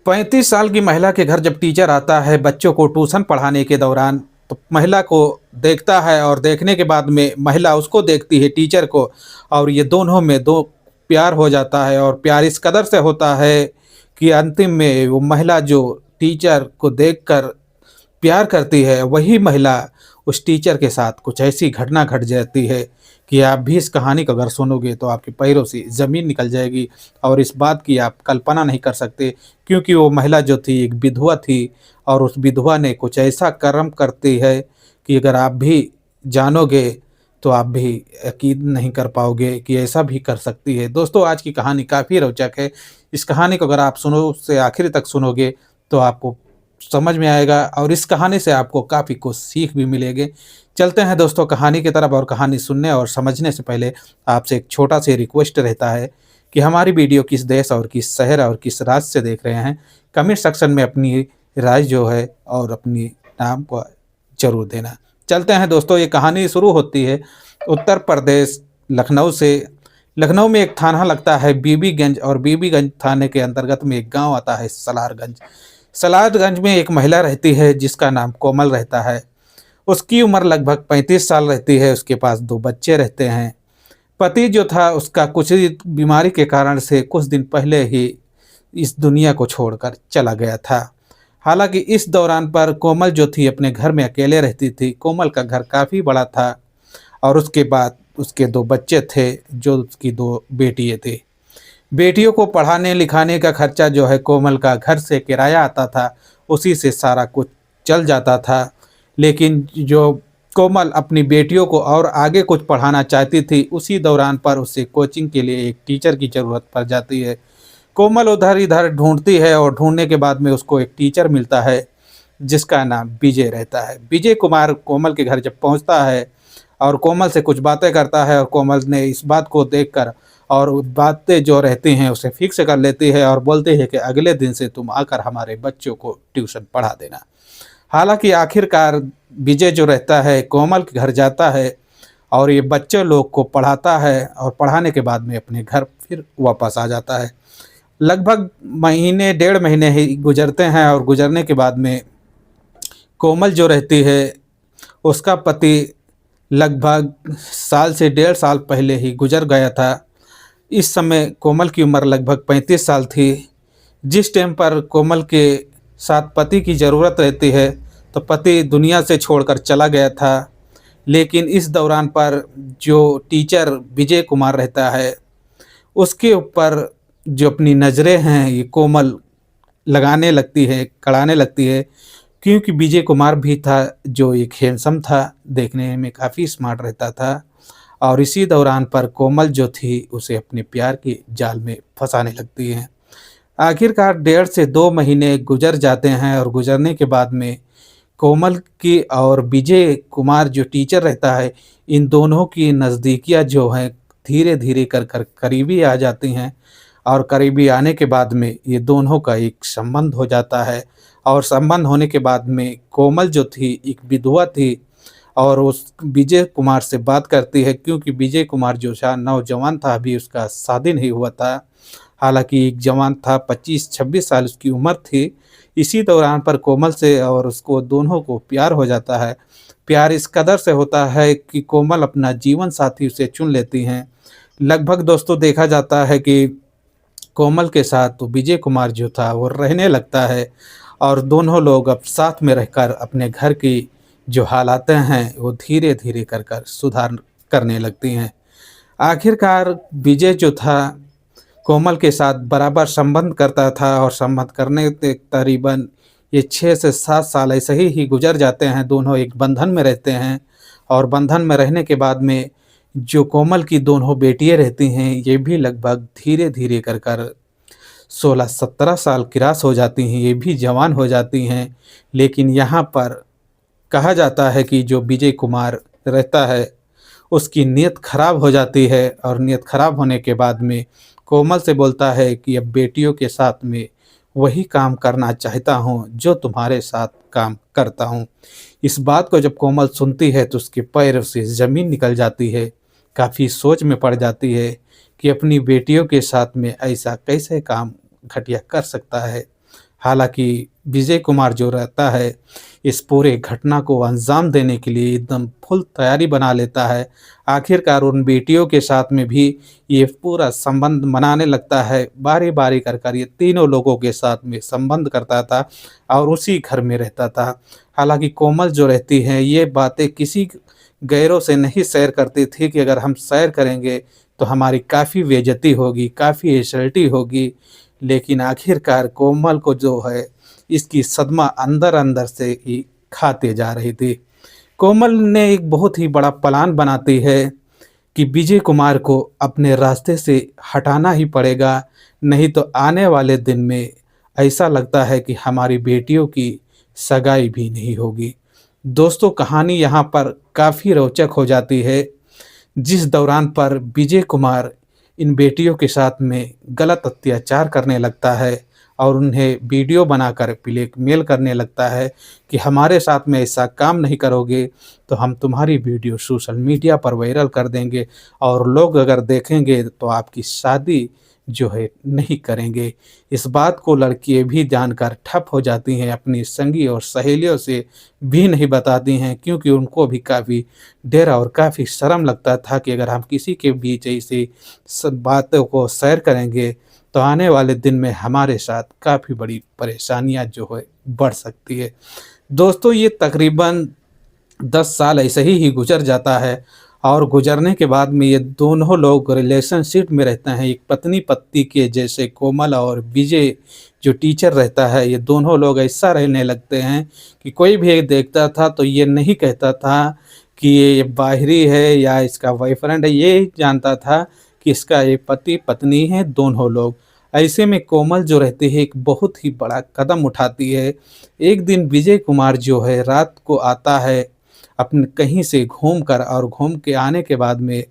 35 साल की महिला के घर जब टीचर आता है बच्चों को ट्यूशन पढ़ाने के दौरान, तो महिला को देखता है और देखने के बाद में महिला उसको देखती है टीचर को, और ये दोनों में दो प्यार हो जाता है। और प्यार इस कदर से होता है कि अंतिम में वो महिला जो टीचर को देखकर प्यार करती है, वही महिला उस टीचर के साथ कुछ ऐसी घटना घट जाती है कि आप भी इस कहानी को अगर सुनोगे तो आपके पैरों से ज़मीन निकल जाएगी। और इस बात की आप कल्पना नहीं कर सकते, क्योंकि वो महिला जो थी एक विधवा थी, और उस विधवा ने कुछ ऐसा कर्म करती है कि अगर आप भी जानोगे तो आप भी यकीन नहीं कर पाओगे कि ऐसा भी कर सकती है। दोस्तों, आज की कहानी काफ़ी रोचक है। इस कहानी को अगर आप सुनो से आखिर तक सुनोगे तो आपको समझ में आएगा, और इस कहानी से आपको काफ़ी कुछ सीख भी मिलेगी। चलते हैं दोस्तों कहानी की तरफ। और कहानी सुनने और समझने से पहले आपसे एक छोटा सा रिक्वेस्ट रहता है कि हमारी वीडियो किस देश और किस शहर और किस राज्य से देख रहे हैं, कमेंट सेक्शन में अपनी राय जो है और अपनी नाम को ज़रूर देना। चलते हैं दोस्तों, ये कहानी शुरू होती है उत्तर प्रदेश लखनऊ से। लखनऊ में एक थाना लगता है बीबीगंज, और बीबीगंज थाने के अंतर्गत में एक गांव आता है सलारगंज। सलारगंज में एक महिला रहती है जिसका नाम कोमल रहता है। उसकी उम्र लगभग 35 साल रहती है। उसके पास 2 बच्चे रहते हैं। पति जो था उसका कुछ बीमारी के कारण से कुछ दिन पहले ही इस दुनिया को छोड़कर चला गया था। हालांकि इस दौरान पर कोमल जो थी अपने घर में अकेले रहती थी। कोमल का घर काफ़ी बड़ा था, और उसके बाद उसके 2 बच्चे थे जो उसकी 2 बेटियाँ थी। बेटियों को पढ़ाने लिखाने का खर्चा जो है कोमल का घर से किराया आता था, उसी से सारा कुछ चल जाता था। लेकिन जो कोमल अपनी बेटियों को और आगे कुछ पढ़ाना चाहती थी, उसी दौरान पर उसे कोचिंग के लिए एक टीचर की ज़रूरत पड़ जाती है। कोमल उधर इधर ढूंढती है, और ढूंढने के बाद में उसको एक टीचर मिलता है जिसका नाम विजय रहता है। विजय कुमार कोमल के घर जब पहुंचता है और कोमल से कुछ बातें करता है, और कोमल ने इस बात को देखकर और बातें जो रहती हैं उसे फिक्स कर लेती है, और बोलती है कि अगले दिन से तुम आकर हमारे बच्चों को ट्यूशन पढ़ा देना। हालांकि आखिरकार विजय जो रहता है कोमल के घर जाता है, और ये बच्चे लोग को पढ़ाता है, और पढ़ाने के बाद में अपने घर फिर वापस आ जाता है। लगभग महीने 1.5 महीने ही गुजरते हैं, और गुजरने के बाद में कोमल जो रहती है उसका पति लगभग साल से 1.5 साल पहले ही गुजर गया था। इस समय कोमल की उम्र लगभग 35 साल थी। जिस टाइम पर कोमल के साथ पति की ज़रूरत रहती है, तो पति दुनिया से छोड़कर चला गया था। लेकिन इस दौरान पर जो टीचर विजय कुमार रहता है, उसके ऊपर जो अपनी नज़रें हैं ये कोमल लगाने लगती है, कड़ाने लगती है। क्योंकि विजय कुमार भी था जो एक हैंडसम था, देखने में काफ़ी स्मार्ट रहता था। और इसी दौरान पर कोमल जो थी उसे अपने प्यार के जाल में फंसाने लगती है। आखिरकार 1.5 से 2 महीने गुजर जाते हैं, और गुजरने के बाद में कोमल की और विजय कुमार जो टीचर रहता है, इन दोनों की नज़दीकियाँ जो हैं धीरे धीरे कर कर करीबी आ जाती हैं। और करीबी आने के बाद में ये दोनों का एक संबंध हो जाता है। और संबंध होने के बाद में कोमल जो थी एक विधवा थी, और उस विजय कुमार से बात करती है, क्योंकि विजय कुमार जो था नौजवान था, अभी उसका शादी नहीं हुआ था। हालांकि एक जवान था, 25-26 साल उसकी उम्र थी। इसी दौरान पर कोमल से और उसको दोनों को प्यार हो जाता है। प्यार इस कदर से होता है कि कोमल अपना जीवन साथी उसे चुन लेती हैं। लगभग दोस्तों देखा जाता है कि कोमल के साथ तो विजय कुमार जो था वो रहने लगता है, और दोनों लोग अब साथ में रहकर अपने घर की जो हालातें हैं वो धीरे धीरे कर कर सुधार करने लगती हैं। आखिरकार विजय जो था कोमल के साथ बराबर संबंध करता था, और संबंध करने के तकरीबन ये 6 से 7 साल ऐसे ही गुजर जाते हैं। दोनों एक बंधन में रहते हैं, और बंधन में रहने के बाद में जो कोमल की दोनों बेटियां रहती हैं ये भी लगभग धीरे धीरे कर कर 16-17 साल की रास हो जाती हैं, ये भी जवान हो जाती हैं। लेकिन यहाँ पर कहा जाता है कि जो विजय कुमार रहता है उसकी नीयत खराब हो जाती है, और नीयत खराब होने के बाद में कोमल से बोलता है कि अब बेटियों के साथ में वही काम करना चाहता हूँ जो तुम्हारे साथ काम करता हूँ। इस बात को जब कोमल सुनती है तो उसके पैरों से ज़मीन निकल जाती है। काफ़ी सोच में पड़ जाती है कि अपनी बेटियों के साथ में ऐसा कैसे काम घटिया कर सकता है। हालाँकि विजय कुमार जो रहता है, इस पूरे घटना को अंजाम देने के लिए एकदम फुल तैयारी बना लेता है। आखिरकार उन बेटियों के साथ में भी ये पूरा संबंध बनाने लगता है, बारी-बारी कर ये तीनों लोगों के साथ में संबंध करता था और उसी घर में रहता था। हालाँकि कोमल जो रहती हैं, ये बातें किसी गैरों से नहीं शेयर करती थी कि अगर हम शेयर करेंगे, तो हमारी काफ़ी बेइज़्ज़ती होगी, काफ़ी इंसल्टी होगी। लेकिन आखिरकार कोमल को जो है, इसकी सदमा अंदर-अंदर से ही खाते जा रही थी। कोमल ने एक बहुत ही बड़ा प्लान बनाती है कि विजय कुमार को अपने रास्ते से हटाना ही पड़ेगा, नहीं तो आने वाले दिन में ऐसा लगता है कि हमारी बेटियों की सगाई भी नहीं होगी। दोस्तों, कहानी यहाँ पर काफ़ी रोचक हो जाती है, जिस दौरान पर विजय कुमार इन बेटियों के साथ में गलत अत्याचार करने लगता है और उन्हें वीडियो बनाकर ब्लैकमेल करने लगता है कि हमारे साथ में ऐसा काम नहीं करोगे तो हम तुम्हारी वीडियो सोशल मीडिया पर वायरल कर देंगे और लोग अगर देखेंगे तो आपकी शादी जो है नहीं करेंगे। इस बात को लड़कियाँ भी जानकर ठप हो जाती हैं, अपनी संगी और सहेलियों से भी नहीं बताती हैं, क्योंकि उनको भी काफ़ी डर और काफ़ी शर्म लगता था कि अगर हम किसी के बीच ऐसी सब बातों को शेयर करेंगे तो आने वाले दिन में हमारे साथ काफ़ी बड़ी परेशानियाँ जो है बढ़ सकती है। दोस्तों, ये तकरीबन 10 साल ऐसे ही गुज़र जाता है और गुज़रने के बाद में ये दोनों लोग रिलेशनशिप में रहते हैं। एक पत्नी-पत्नी के जैसे कोमल और विजय जो टीचर रहता है, ये दोनों लोग ऐसा रहने लगते हैं कि कोई भी ये देखता था तो ये नहीं कहता था कि ये बाहरी है या इसका बॉयफ्रेंड है, ये जानता था कि इसका ये पति-पत्नी है दोनों लोग। ऐसे में कोमल जो रहती है, एक बहुत ही बड़ा कदम उठाती है। एक दिन विजय कुमार जो है रात को आता है अपने कहीं से घूम कर, और घूम के आने के बाद में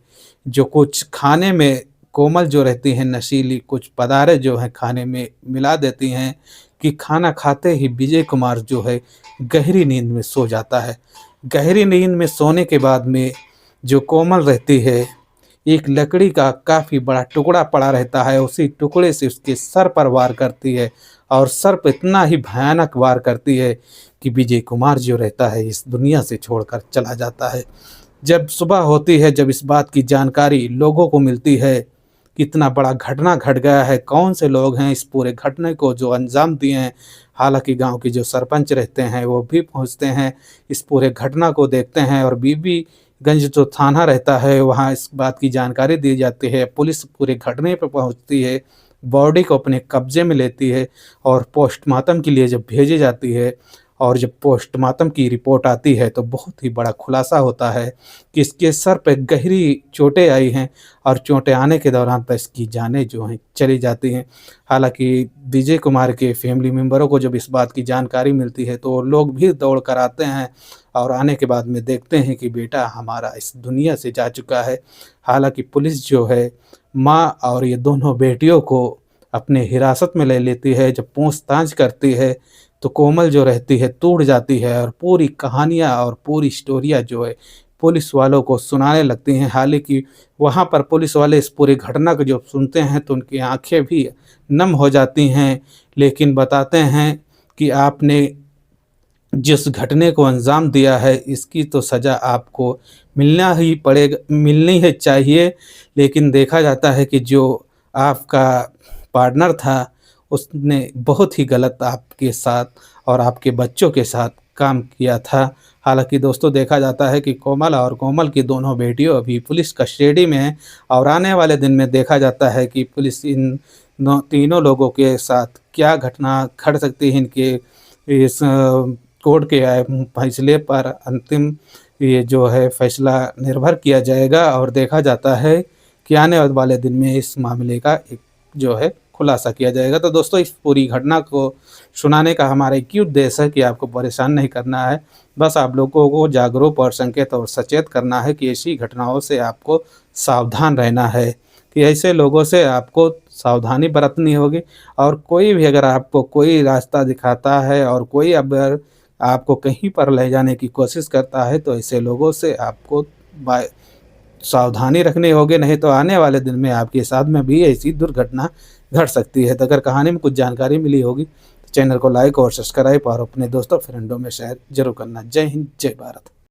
जो कुछ खाने में कोमल जो रहती हैं नशीली कुछ पदार्थ जो हैं खाने में मिला देती हैं कि खाना खाते ही विजय कुमार जो है गहरी नींद में सो जाता है। गहरी नींद में सोने के बाद में जो कोमल रहती है, एक लकड़ी का काफ़ी बड़ा टुकड़ा पड़ा रहता है, उसी टुकड़े से उसके सर पर वार करती है और सर पे इतना ही भयानक वार करती है कि विजय कुमार जो रहता है इस दुनिया से छोड़कर चला जाता है। जब सुबह होती है, जब इस बात की जानकारी लोगों को मिलती है कि इतना बड़ा घटना घट गया है, कौन से लोग हैं इस पूरे घटने को जो अंजाम दिए हैं। हालाँकि गाँव के जो सरपंच रहते हैं वो भी पहुँचते हैं, इस पूरे घटना को देखते हैं और बीबीगंज जो थाना रहता है वहाँ इस बात की जानकारी दी जाती है। पुलिस पूरे घटने पे पहुँचती है, बॉडी को अपने कब्ज़े में लेती है और पोस्टमार्टम के लिए जब भेजी जाती है और जब पोस्टमार्टम की रिपोर्ट आती है तो बहुत ही बड़ा खुलासा होता है कि इसके सर पे गहरी चोटें आई हैं और चोटें आने के दौरान तो इसकी जानें जो हैं चली जाती हैं। हालाँकि विजय कुमार के फैमिली मेंबरों को जब इस बात की जानकारी मिलती है तो वो लोग भी दौड़ कर आते हैं और आने के बाद में देखते हैं कि बेटा हमारा इस दुनिया से जा चुका है। हालाँकि पुलिस जो है माँ और ये दोनों बेटियों को अपने हिरासत में ले लेती है। जब पूछताछ करती है तो कोमल जो रहती है टूट जाती है और पूरी कहानियाँ और पूरी स्टोरियाँ जो है पुलिस वालों को सुनाने लगती हैं। हालाँकि वहाँ पर पुलिस वाले इस पूरी घटना को जब सुनते हैं तो उनकी आँखें भी नम हो जाती हैं, लेकिन बताते हैं कि आपने जिस घटने को अंजाम दिया है इसकी तो सज़ा आपको मिलनी ही चाहिए। लेकिन देखा जाता है कि जो आपका पार्टनर था उसने बहुत ही गलत आपके साथ और आपके बच्चों के साथ काम किया था। हालाँकि दोस्तों, देखा जाता है कि कोमल और कोमल की दोनों बेटियों अभी पुलिस कस्टडी में हैं और आने वाले दिन में देखा जाता है कि पुलिस इन तीनों लोगों के साथ क्या घटना घट सकती है। इनके इस कोर्ट के फैसले पर अंतिम ये जो है फैसला निर्भर किया जाएगा और देखा जाता है कि आने वाले दिन में इस मामले का एक जो है खुलासा किया जाएगा। तो दोस्तों, इस पूरी घटना को सुनाने का हमारा एक ही उद्देश्य है कि आपको परेशान नहीं करना है, बस आप लोगों को जागरूक और संकेत और सचेत करना है कि ऐसी घटनाओं से आपको सावधान रहना है, कि ऐसे लोगों से आपको सावधानी बरतनी होगी। और कोई भी अगर आपको कोई रास्ता दिखाता है और कोई अगर आपको कहीं पर ले जाने की कोशिश करता है तो ऐसे लोगों से आपको सावधानी रखनी होगी, नहीं तो आने वाले दिन में आपके साथ में भी ऐसी दुर्घटना घट सकती है। तो अगर कहानी में कुछ जानकारी मिली होगी तो चैनल को लाइक और सब्सक्राइब और अपने दोस्तों फ्रेंडों में शेयर जरूर करना। जय हिंद, जय भारत।